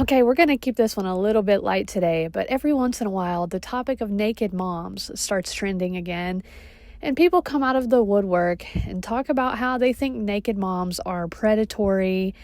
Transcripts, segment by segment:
Okay, we're going to keep this one a little bit light today, but every once in a while, the topic of naked moms starts trending again, and people come out of the woodwork and talk about how they think naked moms are predatory.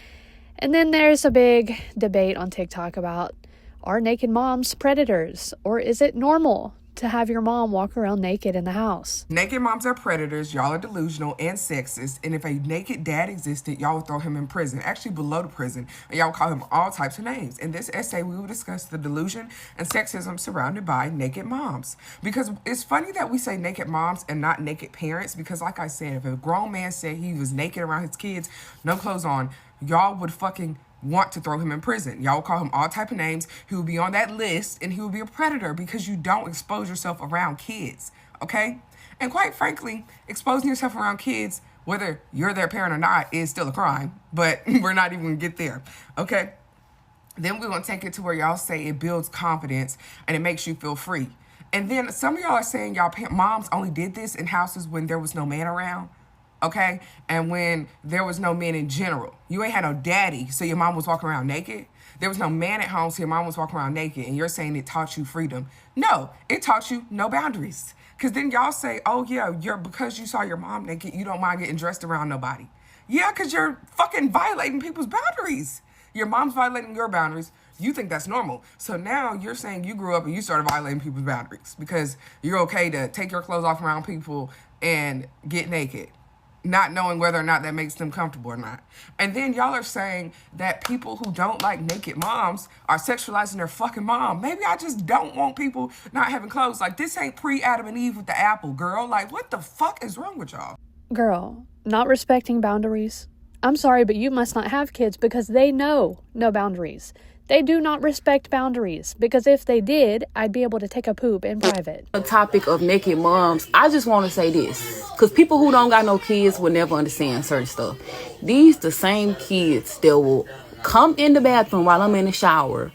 And then there's a big debate on TikTok about, are naked moms predators, or is it normal to have your mom walk around naked in the house? Naked moms are predators, y'all are delusional and sexist, and if a naked dad existed, y'all would throw him in prison, actually below the prison, and y'all would call him all types of names. In this essay, we will discuss the delusion and sexism surrounded by naked moms. Because it's funny that we say naked moms and not naked parents, because like I said, if a grown man said he was naked around his kids, no clothes on, y'all would fucking want to throw him in prison. Y'all will call him all type of names. He will be on that list, and he will be a predator because you don't expose yourself around kids, okay? And quite frankly, exposing yourself around kids, whether you're their parent or not, is still a crime, but we're not even gonna get there, okay? Then we're gonna take it to where y'all say it builds confidence and it makes you feel free. And then some of y'all are saying y'all moms only did this in houses when there was no man around. Okay? And when there was no men in general. You ain't had no daddy, so your mom was walking around naked. There was no man at home, so your mom was walking around naked, and you're saying it taught you freedom. No, it taught you no boundaries. Because then y'all say, oh yeah, because you saw your mom naked, you don't mind getting dressed around nobody. Yeah, because you're fucking violating people's boundaries. Your mom's violating your boundaries. You think that's normal. So now you're saying you grew up and you started violating people's boundaries because you're okay to take your clothes off around people and get naked, not knowing whether or not that makes them comfortable or not. And then y'all are saying that people who don't like naked moms are sexualizing their fucking mom. Maybe I just don't want people not having clothes. Like, this ain't pre-Adam and Eve with the apple, girl. Like, what the fuck is wrong with y'all? Girl, not respecting boundaries. I'm sorry, but you must not have kids because they know no boundaries. They do not respect boundaries, because if they did, I'd be able to take a poop in private. The topic of naked moms, I just want to say this, because people who don't got no kids will never understand certain stuff. These the same kids that will come in the bathroom while I'm in the shower,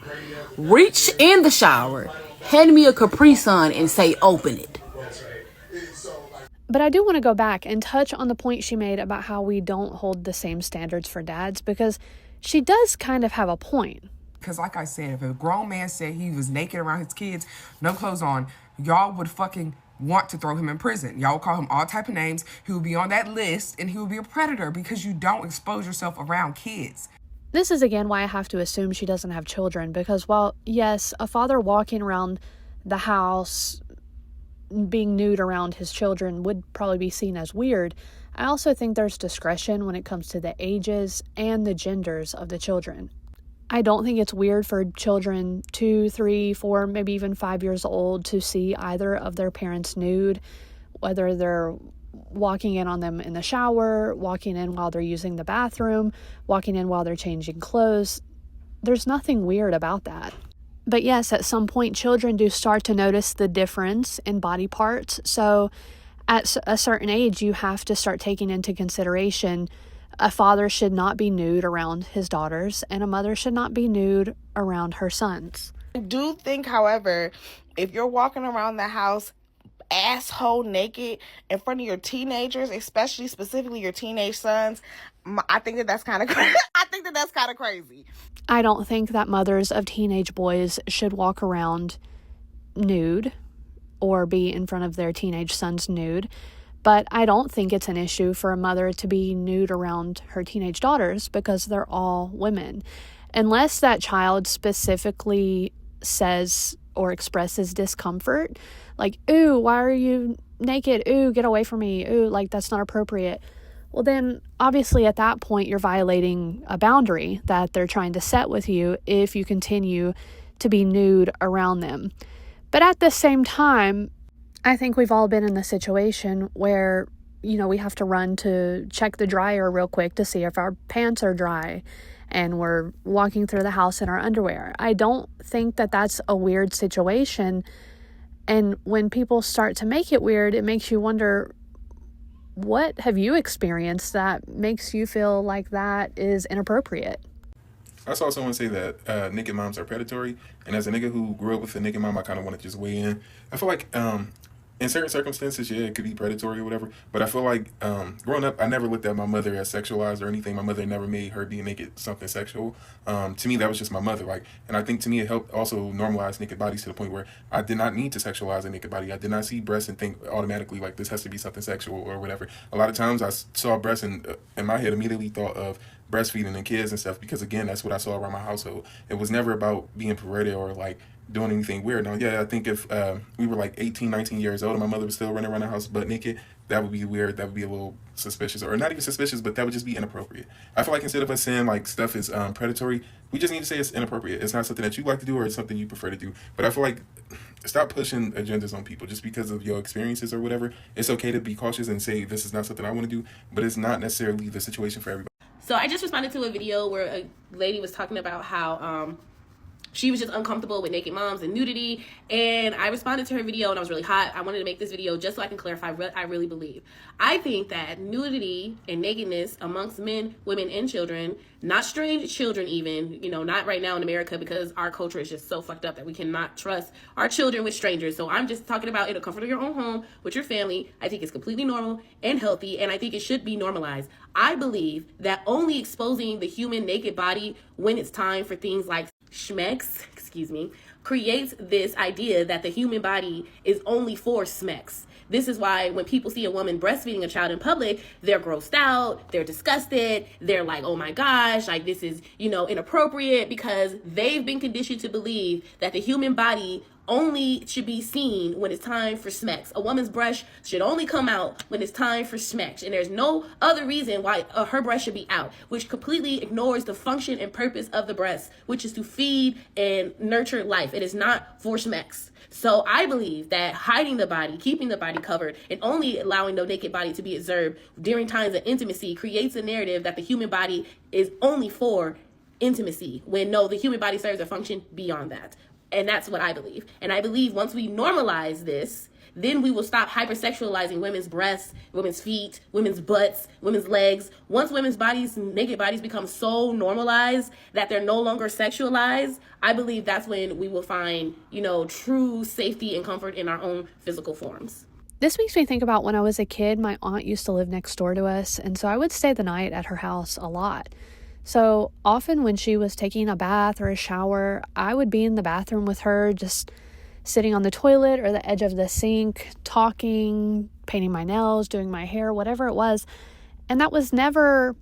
reach in the shower, hand me a Capri Sun and say, open it. But I do want to go back and touch on the point she made about how we don't hold the same standards for dads, because she does kind of have a point. Because like I said, if a grown man said he was naked around his kids, no clothes on, y'all would fucking want to throw him in prison. Y'all would call him all type of names. He would be on that list, and he would be a predator because you don't expose yourself around kids. This is again why I have to assume she doesn't have children, because while, yes, a father walking around the house being nude around his children would probably be seen as weird, I also think there's discretion when it comes to the ages and the genders of the children. I don't think it's weird for children 2, 3, 4, maybe even 5 years old to see either of their parents nude, whether they're walking in on them in the shower, walking in while they're using the bathroom, walking in while they're changing clothes. There's nothing weird about that. But yes, at some point, children do start to notice the difference in body parts. So at a certain age, you have to start taking into consideration a father should not be nude around his daughters, and a mother should not be nude around her sons. I do think, however, if you're walking around the house asshole naked in front of your teenagers, especially specifically your teenage sons, I think that's kind of crazy. I don't think that mothers of teenage boys should walk around nude or be in front of their teenage sons nude. But I don't think it's an issue for a mother to be nude around her teenage daughters because they're all women. Unless that child specifically says or expresses discomfort, like, ooh, why are you naked? Ooh, get away from me. Ooh, like, that's not appropriate. Well, then, obviously, at that point, you're violating a boundary that they're trying to set with you if you continue to be nude around them. But at the same time, I think we've all been in the situation where, we have to run to check the dryer real quick to see if our pants are dry, and we're walking through the house in our underwear. I don't think that that's a weird situation. And when people start to make it weird, it makes you wonder, what have you experienced that makes you feel like that is inappropriate? I saw someone say that naked moms are predatory, and as a nigga who grew up with a naked mom, I kind of want to just weigh in. I feel like in certain circumstances, yeah, it could be predatory or whatever. But I feel like growing up, I never looked at my mother as sexualized or anything. My mother never made her being naked something sexual. To me, that was just my mother. Like, and I think to me, it helped also normalize naked bodies to the point where I did not need to sexualize a naked body. I did not see breasts and think automatically like this has to be something sexual or whatever. A lot of times, I saw breasts and in my head immediately thought of breastfeeding and kids and stuff because again, that's what I saw around my household. It was never about being perverted or like doing anything weird. Now, yeah, I think if we were like 18, 19 years old and my mother was still running around the house butt naked, that would be weird. That would be a little suspicious, or not even suspicious, but that would just be inappropriate. I feel like instead of us saying like stuff is predatory, we just need to say it's inappropriate. It's not something that you like to do or it's something you prefer to do. But I feel like stop pushing agendas on people just because of your experiences or whatever. It's okay to be cautious and say this is not something I want to do, but it's not necessarily the situation for everybody. So I just responded to a video where a lady was talking about how she was just uncomfortable with naked moms and nudity, and I responded to her video and I was really hot. I wanted to make this video just so I can clarify what I really believe. I think that nudity and nakedness amongst men, women, and children, not strange children even, you know, not right now in America because our culture is just so fucked up that we cannot trust our children with strangers. So I'm just talking about in the comfort of your own home with your family. I think it's completely normal and healthy, and I think it should be normalized. I believe that only exposing the human naked body when it's time for things like schmex, creates this idea that the human body is only for smex. This is why when people see a woman breastfeeding a child in public, they're grossed out, they're disgusted, they're like, oh my gosh, like this is, you know, inappropriate, because they've been conditioned to believe that the human body only should be seen when it's time for smex. A woman's breast should only come out when it's time for smex. And there's no other reason why her breast should be out, which completely ignores the function and purpose of the breast, which is to feed and nurture life. It is not for smex. So I believe that hiding the body, keeping the body covered, and only allowing the naked body to be observed during times of intimacy creates a narrative that the human body is only for intimacy, when no, the human body serves a function beyond that. And that's what I believe. And I believe once we normalize this, then we will stop hypersexualizing women's breasts, women's feet, women's butts, women's legs. Once women's bodies, naked bodies, become so normalized that they're no longer sexualized, I believe that's when we will find, you know, true safety and comfort in our own physical forms. This makes me think about when I was a kid. My aunt used to live next door to us, and so I would stay the night at her house a lot. So often when she was taking a bath or a shower, I would be in the bathroom with her, just sitting on the toilet or the edge of the sink, talking, painting my nails, doing my hair, whatever it was. And that was never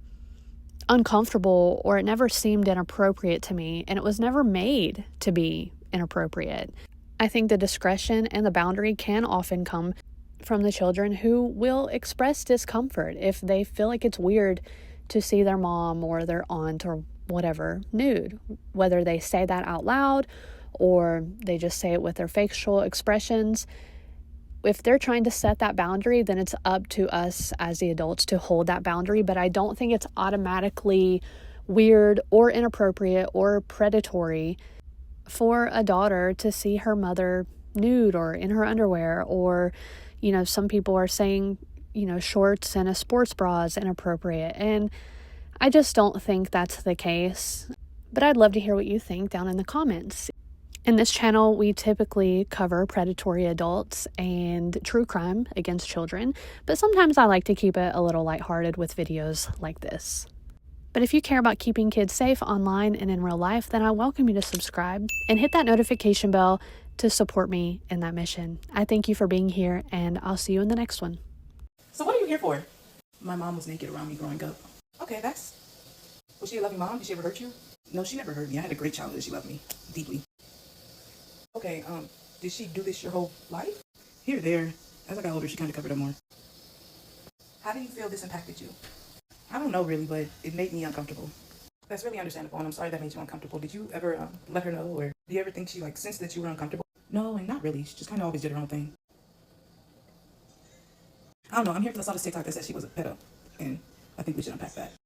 uncomfortable, or it never seemed inappropriate to me, and it was never made to be inappropriate. I think the discretion and the boundary can often come from the children who will express discomfort if they feel like it's weird to see their mom or their aunt or whatever nude, whether they say that out loud or they just say it with their facial expressions. If they're trying to set that boundary, then it's up to us as the adults to hold that boundary. But I don't think it's automatically weird or inappropriate or predatory for a daughter to see her mother nude or in her underwear, or, you know, some people are saying, you know, shorts and a sports bra is inappropriate. And I just don't think that's the case. But I'd love to hear what you think down in the comments. In this channel, we typically cover predatory adults and true crime against children, but sometimes I like to keep it a little lighthearted with videos like this. But if you care about keeping kids safe online and in real life, then I welcome you to subscribe and hit that notification bell to support me in that mission. I thank you for being here, and I'll see you in the next one. So what are you here for? My mom was naked around me growing up. Okay, was she a loving mom? Did she ever hurt you? No, she never hurt me. I had a great childhood. She loved me deeply. Okay, did she do this your whole life? Here or there. As I got older, she kind of covered up more. How do you feel this impacted you? I don't know really, but it made me uncomfortable. That's really understandable, and I'm sorry that made you uncomfortable. Did you ever let her know, or do you ever think she sensed that you were uncomfortable? No, and not really. She just kind of always did her own thing. I don't know. I'm here because I saw this TikTok that said she was a pedo, and I think we should unpack that.